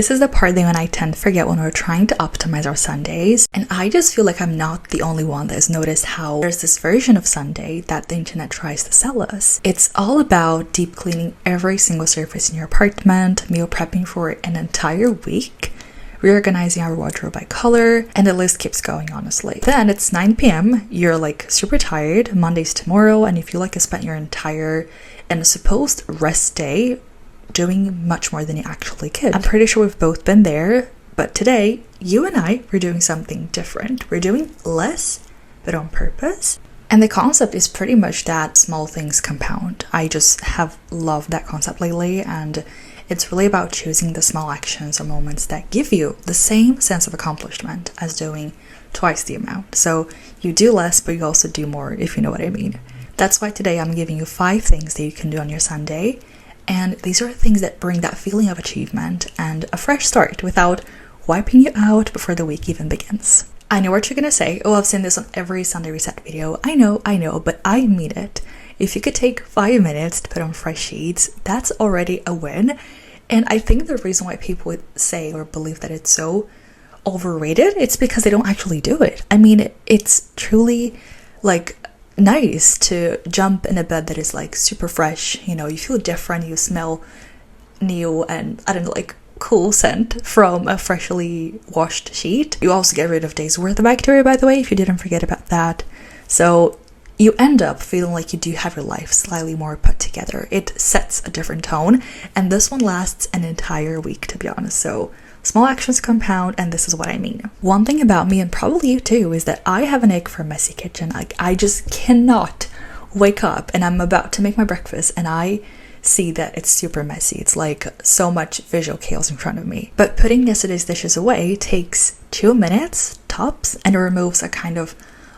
This is the part that when I tend to forget when we're trying to optimize our Sundays, and I just feel like I'm not the only one that has noticed how there's this version of Sunday that the internet tries to sell us. It's all about deep cleaning every single surface in your apartment, meal prepping for an entire week, reorganizing our wardrobe by color, and the list keeps going, honestly. Then it's 9 p.m, you're like super tired, Monday's tomorrow, and you feel like you spent your entire and supposed rest day doing much more than you actually could. I'm pretty sure we've both been there, but today, you and I, we're doing something different. We're doing less, but on purpose. And the concept is pretty much that small things compound. I just have loved that concept lately, and it's really about choosing the small actions or moments that give you the same sense of accomplishment as doing twice the amount. So you do less, but you also do more, if you know what I mean. That's why today I'm giving you 5 things that you can do on your Sunday. And these are things that bring that feeling of achievement and a fresh start without wiping you out before the week even begins. I know what you're gonna say. Oh, I've seen this on every Sunday reset video. I know, but I mean it. If you could take 5 minutes to put on fresh sheets, that's already a win. And I think the reason why people would say or believe that it's so overrated, it's because they don't actually do it. I mean, it's truly like nice to jump in a bed that is like super fresh, you know, you feel different, you smell new and I don't know, like cool scent from a freshly washed sheet. You also get rid of days worth of bacteria, by the way, if you didn't forget about that. So you end up feeling like you do have your life slightly more put together. It sets a different tone, and this one lasts an entire week, to be honest. So small actions compound, and this is what I mean. One thing about me, and probably you too, is that I have an ick for a messy kitchen. Like, I just cannot wake up and I'm about to make my breakfast and I see that it's super messy. It's like so much visual chaos in front of me. But putting yesterday's dishes away takes 2 minutes tops, and it removes a kind of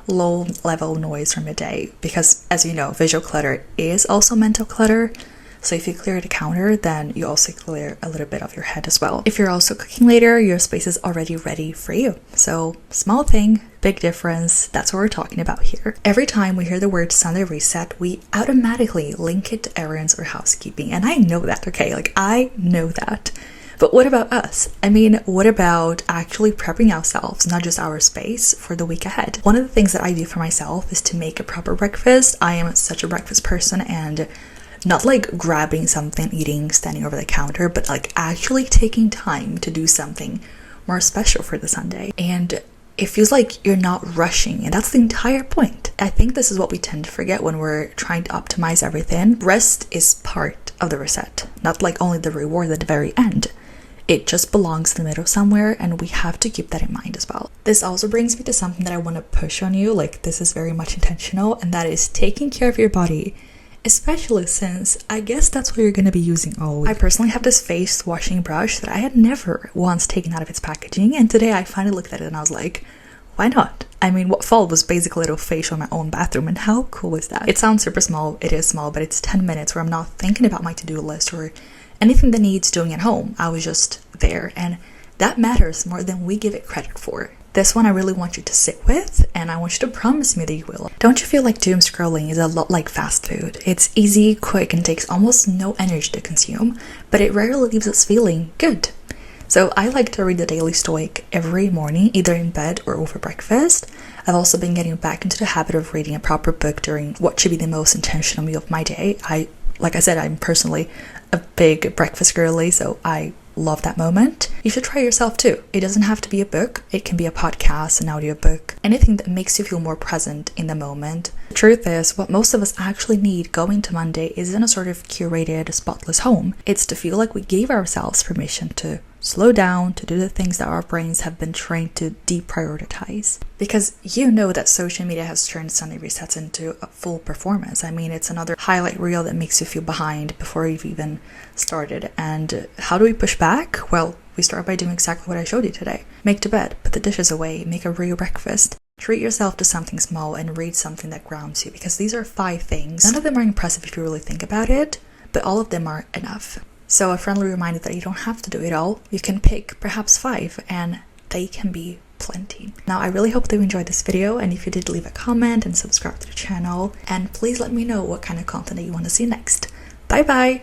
low level noise from your day, because as you know, visual clutter is also mental clutter. So if you clear the counter, then you also clear a little bit of your head as well. If you're also cooking later, your space is already ready for you. So small thing, big difference. That's what we're talking about here. Every time we hear the word Sunday reset, we automatically link it to errands or housekeeping. And I know that, okay? Like, I know that. But what about us? I mean, what about actually prepping ourselves, not just our space, for the week ahead? One of the things that I do for myself is to make a proper breakfast. I am such a breakfast person, and not like grabbing something, eating, standing over the counter, but like actually taking time to do something more special for the Sunday. And it feels like you're not rushing, and that's the entire point. I think this is what we tend to forget when we're trying to optimize everything. Rest is part of the reset, not like only the reward at the very end. It just belongs in the middle somewhere, and we have to keep that in mind as well. This also brings me to something that I want to push on you, like this is very much intentional, and that is taking care of your body. Especially since I guess that's what you're going to be using all week. I personally have this face washing brush that I had never once taken out of its packaging, and today I finally looked at it and I was like, why not? I mean, what followed was basically a little facial in my own bathroom, and how cool is that? It sounds super small, it is small, but it's 10 minutes where I'm not thinking about my to-do list or anything that needs doing at home. I was just there, and that matters more than we give it credit for. This one I really want you to sit with, and I want you to promise me that you will. Don't you feel like doom scrolling is a lot like fast food? It's easy, quick, and takes almost no energy to consume, but it rarely leaves us feeling good. So I like to read the Daily Stoic every morning, either in bed or over breakfast. I've also been getting back into the habit of reading a proper book during what should be the most intentional meal of my day. Like I said, I'm personally a big breakfast girly, so I love that moment. You should try yourself too. It doesn't have to be a book. It can be a podcast, an audiobook, anything that makes you feel more present in the moment. The truth is, what most of us actually need going to Monday isn't a sort of curated, spotless home. It's to feel like we gave ourselves permission to slow down, to do the things that our brains have been trained to deprioritize. Because you know that social media has turned Sunday resets into a full performance. I mean, it's another highlight reel that makes you feel behind before you've even started. And how do we push back? Well, we start by doing exactly what I showed you today. Make the bed, put the dishes away, make a real breakfast. Treat yourself to something small and read something that grounds you, because these are 5 things. None of them are impressive if you really think about it, but all of them are enough. So a friendly reminder that you don't have to do it all. You can pick perhaps 5, and they can be plenty. Now, I really hope that you enjoyed this video, and if you did, leave a comment and subscribe to the channel, and please let me know what kind of content that you want to see next. Bye bye!